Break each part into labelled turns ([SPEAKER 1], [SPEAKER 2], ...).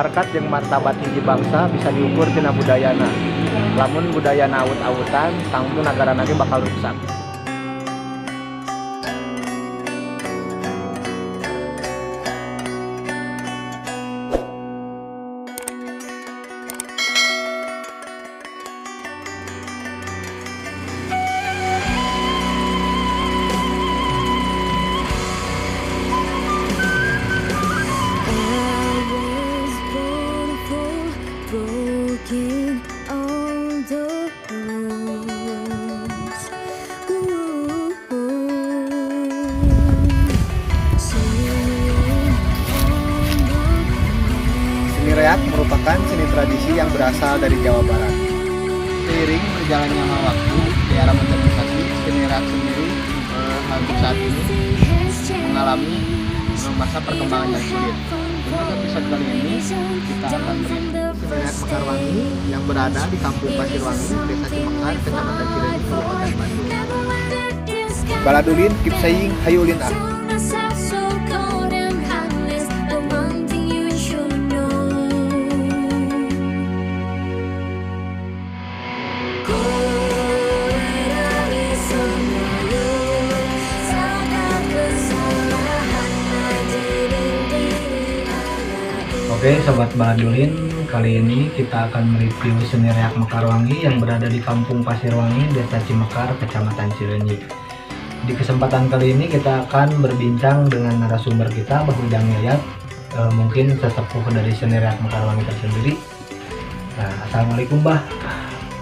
[SPEAKER 1] harkat jeung martabat hiji bangsa bisa diukur tina budayana. Lamun budayana awut-awutan, tangtu nagarana ge bakal rusak.
[SPEAKER 2] Seni reak merupakan seni tradisi yang berasal dari Jawa Barat. Seiring berjalannya waktu di era modernisasi, seni reak sendiri untuk saat ini mengalami masa perkembangan yang sulit. Untuk episode kali ini kita akan mereview seni reak Mekarwangi yang berada di Kampung Pasirwangi, Desa Cimekar, Kecamatan Cileunyi, Kabupaten Bandung. Baladulin keep saying hayulin ah.
[SPEAKER 3] Oke Sobat Baladulin, kali ini kita akan mereview seni reak Mekarwangi yang berada di Kampung Pasirwangi, Desa Cimekar, Kecamatan Cileunyi. Di kesempatan kali ini kita akan berbincang dengan narasumber kita, Mbah Ujang Yayat, mungkin sesepuh dari seni reak Mekarwangi tersendiri. Assalamualaikum Mbah.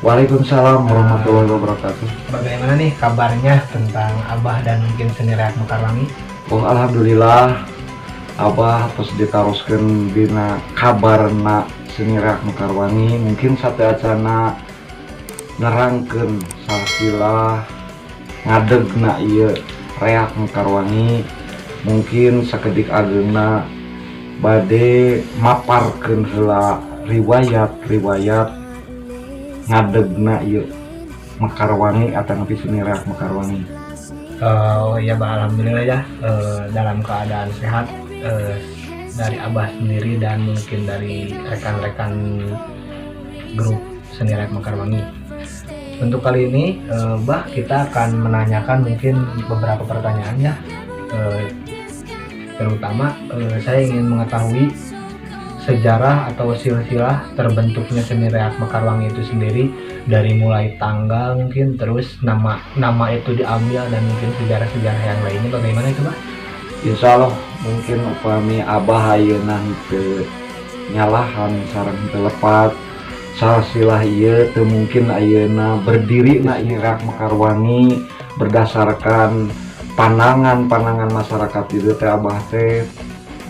[SPEAKER 4] Waalaikumsalam warahmatullahi wabarakatuh.
[SPEAKER 3] Bagaimana nih kabarnya tentang Abah dan mungkin seni reak Mekarwangi?
[SPEAKER 4] Oh alhamdulillah, Abah terus ditaroskeun dina kabarna seni reak Mekarwangi. Mungkin sateacana nerangkeun sakilah ngadegna ieu reak Mekarwangi. Mungkin sakedik ageuna bade maparkeun heula riwayat ngadegna ieu Mekarwangi atau napi seni reak Mekarwangi.
[SPEAKER 3] Oh ya Mbak, alhamdulillah ya, dalam keadaan sehat dari Abah sendiri dan mungkin dari rekan-rekan grup seni reak Mekarwangi. Untuk kali ini Mbah, kita akan menanyakan mungkin beberapa pertanyaan ya, terutama saya ingin mengetahui sejarah atau silsilah terbentuknya seni reak Mekarwangi itu sendiri, dari mulai tanggal mungkin, terus nama itu diambil, dan mungkin sejarah-sejarah yang lainnya bagaimana itu Mbah?
[SPEAKER 4] Insya Allah mungkin upami Abah ayeuna henteu nyalahan sareng henteu lepat silsilah ieu teu mungkin ayeuna berdiri na ieu reak Mekarwangi berdasarkan pandangan masyarakat itu teh Abah teh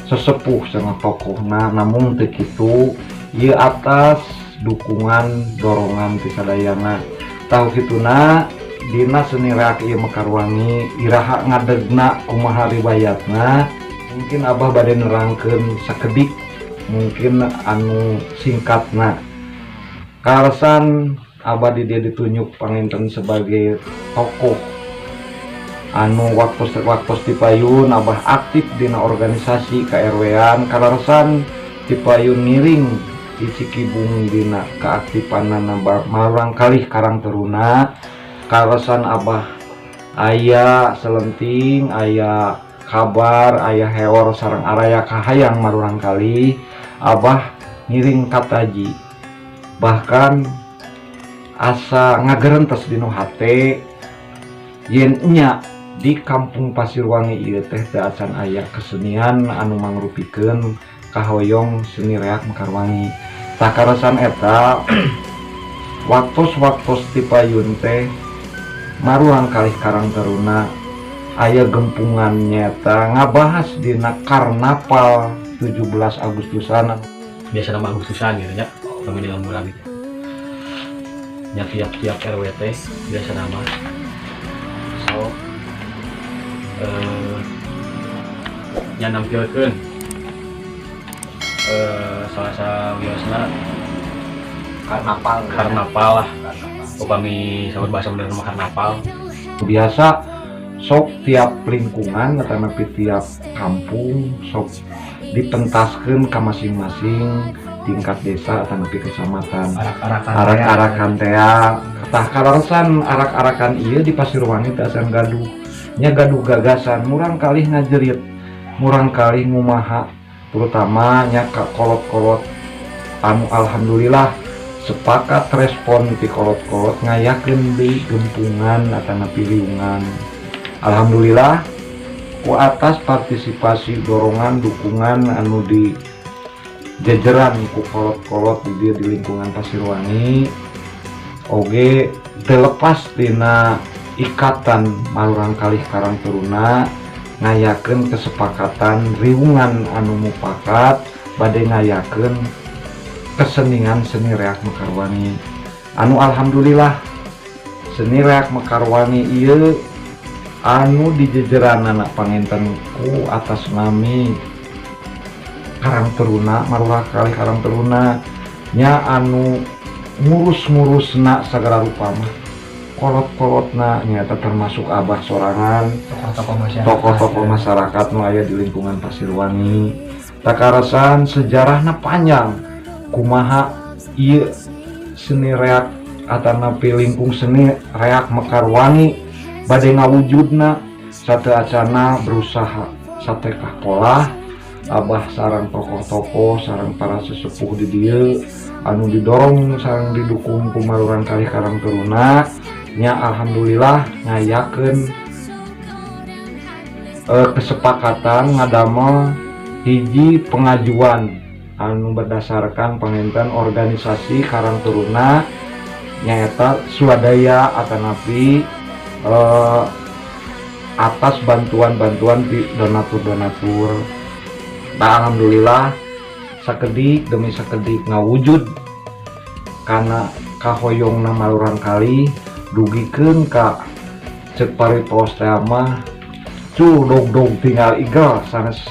[SPEAKER 4] sesepuh sama tokohna, namun teu kitu ieu atas dukungan dorongan ti sadayana. Tahu kituna dina seni reak ieu Mekarwangi iraha ngadegna kumaha riwayatna. Mungkin Abah bade nerangkeun sakedik mungkin anu singkatna. Karasan Abah di dia ditunjuk panginten sebagai tokoh anu waktu di payun Abah aktif dina organisasi KRW-an. Karasan di payun miring di Cikibung dina keaktifanana marang kalih Karang Teruna. Karasan Abah aya selenting, aya kabar, aya heor sareng araya kahayang marurang kali Abah ngiring kataji, bahkan asa ngagerentes dinu hate yen nya di Kampung Pasirwangi ieu teh teu acan aya kesenian anu mangrupikeun kahoyong seni reak Mekarwangi. Takarasan eta waktos ti payun teh marurang kalih Karang Taruna aya gempungan nyata ngabahas dina karnaval 17 Agustusan.
[SPEAKER 5] Biasa nama Agustusan gitu ya, kami di Lamburan gitu ya, tiap RW teh biasa nama so nya nampilkeun salah wiosna karnaval lah, upami sahabat bahasa bener nama karnaval.
[SPEAKER 4] Biasa sok tiap lingkungan atau napi tiap kampung sok dipentaskeun ka masing-masing tingkat desa atau nepi kecamatan.
[SPEAKER 3] Arak-arakan
[SPEAKER 4] Arak-arakan tea tah kalaresan arak-arakan ieu di Pasirwangi teh asan gaduh nya gaduh gagasan murang kali ngajerit murang kali ngumaha terutama nya ka kolot-kolot anu alhamdulillah sepakat respon ti kolot-kolot ngayakeun deui gempungan atanapi liungan. Alhamdulillah ku atas partisipasi dorongan dukungan anu di jajaran ku kolot-kolot di lingkungan Pasirwangi oge terlepas tina ikatan Malurang Kalih Karang Taruna ngayakeun kesepakatan riungan anu mupakat bade ngayakeun kesenian seni reak Mekarwangi anu alhamdulillah seni reak Mekarwangi ieu anu di jajaran anak panginten ku atas nami Karang Taruna Malurang Kalih Karang Taruna nya anu ngurus-ngurusna sagala rupa mah kolot-kolotna nyata termasuk abah sorangan tokoh-tokoh masyarakat nu aya di lingkungan Pasirwangi takarasan sejarahna panjang kumaha ieu seni reak atanapi lingkung seni reak Mekarwangi bade ngawujudna sate acana berusaha satekah pola abah sareng tokoh-tokoh sareng para sesepuh di dieu anu didorong sareng didukung ku Malurang Kalih Karang Taruna nya alhamdulillah ngayakeun kesepakatan ngadamel hiji pengajuan anu berdasarkan penginten organisasi Karang Taruna nyaeta swadaya atanapi atas bantuan-bantuan di donatur-donatur. Nah, alhamdulillah sakedik demi sakedik ngawujud karena kahoyongna Malurang Kalih dugikeun ka cek paripaos teh mah cu dog tinggal igal sanes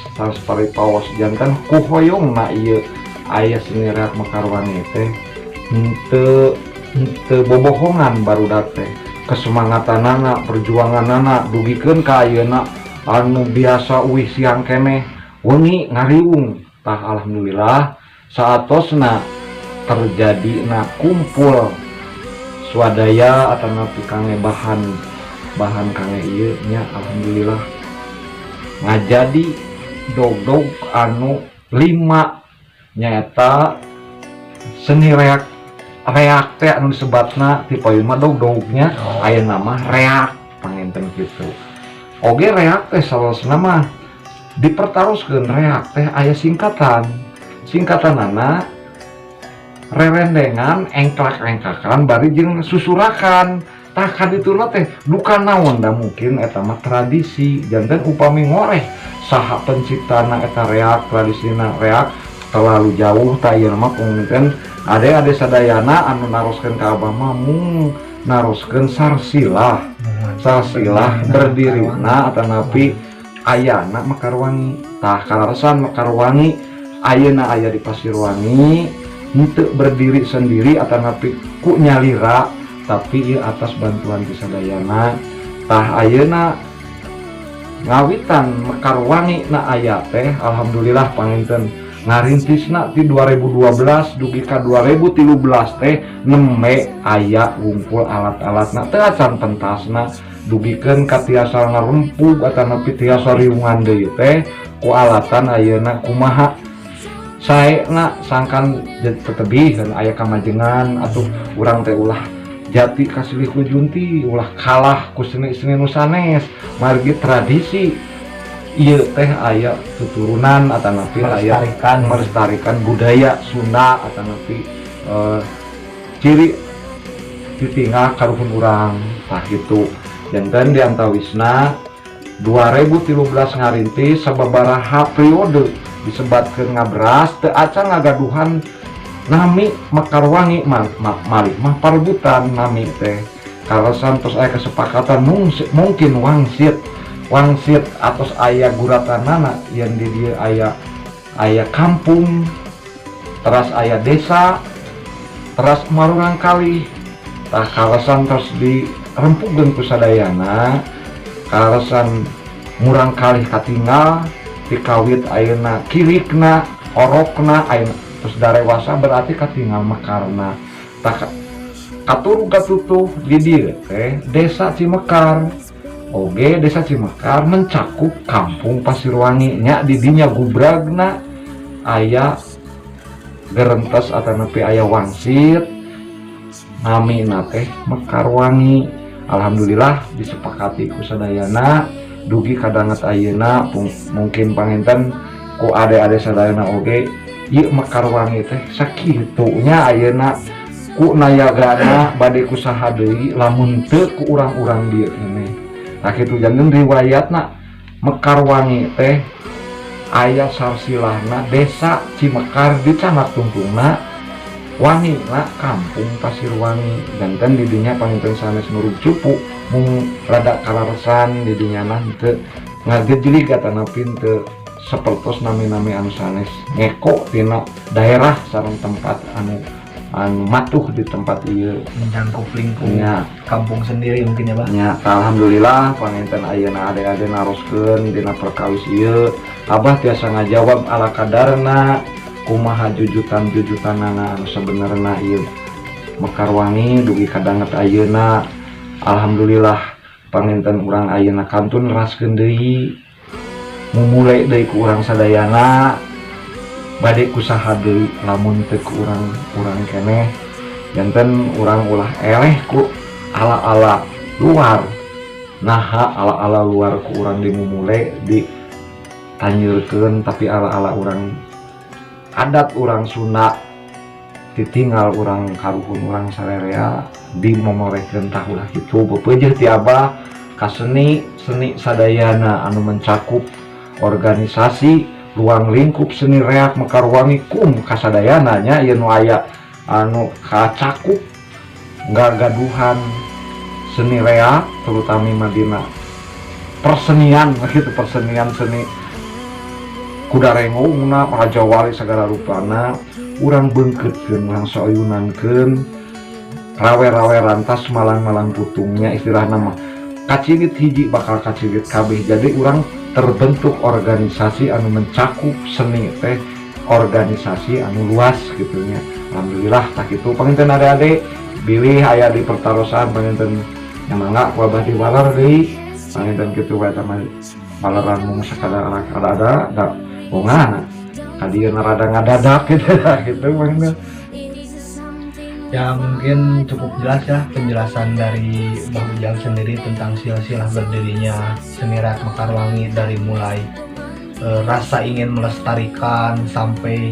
[SPEAKER 4] paripaos jantan ku hoyongna ieu aya seni reak Mekarwangi teh henteu bobohongan barudak teh kesemangatanana perjuanganana dugikeun ka ayeuna anu biasa uih siang keneh wengi ngariung tah alhamdulillah saatosna terjadi kumpul swadaya atanapi kange bahan kange ieu nya alhamdulillah ngajadi dog anu 5 nyaeta seni reak teh anu disebatna ti payun dog-dognya aya nama reak panginten kitu oge reak teh salosna mah dipertaruskeun reak teh aya singkatanana rerendengan engklak-engklakan bari jeung susurakan tah kadituna teh bukan naon da mungkin eta mah tradisi janten upami ngoreh saha penciptana eta reak tradisina reak terlalu jauh tah ieu mah mungkin ade sadayana anu naroskeun ka abah mah mung naroskeun sarsilah berdirina atanapi ayana Mekarwangi tah kalaresan Mekarwangi ayeuna aya di Pasirwangi henteu berdiri sendiri atanapi ku nyalira tapi ieu atas bantuan ti sadayana tah ayeuna ngawitan Mekarwangi na aya teh alhamdulillah panginten ngarintisna ti 2012 dugi ka 2013 teh neme aya ngumpul alat-alatna teu acan pentasna dugikeun ka tiasa ngarempug atanapi tiasa riungan deui teh ku alatan ayeuna kumaha saena sangkan tetebih aya kamajengan atuh urang teh ulah jati kasilih ku junti ulah kalah ku seni-seni nu sanes margi tradisi ieu teh aya tuturunan atanapi aya melestarikan budaya Sunda atanapi ciri ditinggal karuhun urang tah kitu janten di antawisna 2013 ngarintis sababaraha periode disebatkeun ngabras teu acan ngagaduhan nami Mekarwangi malih mah parebutan nami teh kalasan tos aya kesepakatan mungkin wangsit atos aya guratanana yang di dieu aya kampung teras aya desa teras Malurang Kalih tah kalasan tos dirempugkeun ku sadayana kalasan Murang Kalih katinggal dikawit ayeuna kirikna orokna ayeuna terus darewasa berarti katinggal mekarna tak katurung katutuh di dieu teh Desa Cimekar. Oge Desa Cimekar mencakup Kampung Pasirwangi nya di dinya gubragna aya gerentes atau nepi aya wangsit namina teh Mekarwangi. Alhamdulillah disepakati ku sadayana dugi kadanget ayeuna mungkin panginten ku ade-ade sadayana oge ieu Mekarwangi teh sakitunya ayeuna ku nayagana bade kusaha deui lamun teu ku urang-urang dieu ini. Nah kitu jangeun riwayatna Mekarwangi teh aya sarsilahna Desa Cimekar di Camat Tungtungna Wangi na Kampung Pasirwangi dan didinya panginten sanes nurug cupu mung rada kalaresan didinya nah teu ngagejlig atanapi teu sapertos nami-nami anu sanes ngeko tina daerah sareng tempat anu matuh di tempat ieu
[SPEAKER 3] mencakup lingkup
[SPEAKER 4] nya
[SPEAKER 3] kampung sendiri mungkin ya Bah.
[SPEAKER 4] nya alhamdulillah panginten ayeuna ade-ade naroskeun dina perkawis ieu Abah tiasa ngajawab ala kadarna kumaha jujutan-jujutanana anu sabenerna ieu Mekarwangi dugi kadanget ayeuna. Alhamdulillah panginten urang ayeuna kantun raskeun deui mumulai deui ku urang sadayana bade kusaha deui lamun teu ku urang keneh janten urang ulah eleh ku ala-ala luar naha ala-ala luar ku urang dimumulai di tanyeurkeun tapi ala-ala urang adat urang Sunda ditinggal urang karuhun urang sarerea dimomorekeun tahulah kitu bepeujeuh ti Abah ka seni sadayana anu mencakup organisasi ruang lingkup seni reak Mekarwangi kum kasadayana nya ieu nu aya anu kacakup gagaduhan seni reak terutama Madinah persenian gitu persenian seni kudarengungna Raja Wali segala rupana urang beungkeutkeun urang soyunankeun rawe-rawe rantas malang-malang putungnya istilahna mah kacilit hiji bakal kacilit kabeh jadi urang terbentuk organisasi anu mencakup seni teh organisasi anu luas gitunya. Alhamdulillah tak kitu panginten ade-ade bilih aya di pertarosan panginten nyamangga ku Abah diwalar deui panginten kitu wae tamah balaran mung sakadar ada da bongana kadieu rada ngadadak gitu panginten.
[SPEAKER 3] Ya mungkin cukup jelas ya penjelasan dari Mbah Ujang sendiri tentang silsilah berdirinya seni reak Mekarwangi dari mulai rasa ingin melestarikan sampai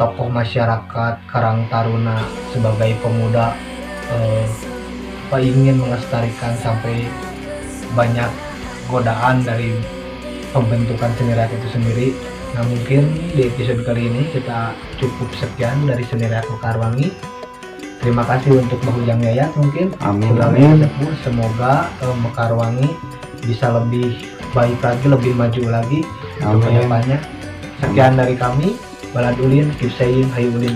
[SPEAKER 3] tokoh masyarakat Karang Taruna sebagai pemuda ingin melestarikan sampai banyak godaan dari pembentukan seni reak itu sendiri. Nah mungkin di episode kali ini kita cukup sekian dari seni reak Mekarwangi. Terima kasih untuk Mbah Ujang Yayat mungkin.
[SPEAKER 4] Amin amin.
[SPEAKER 3] Semoga Mekarwangi bisa lebih baik lagi, lebih maju lagi untuk kedepannya. Sekian dari kami, Baladulin, keep saying, hayu ulin.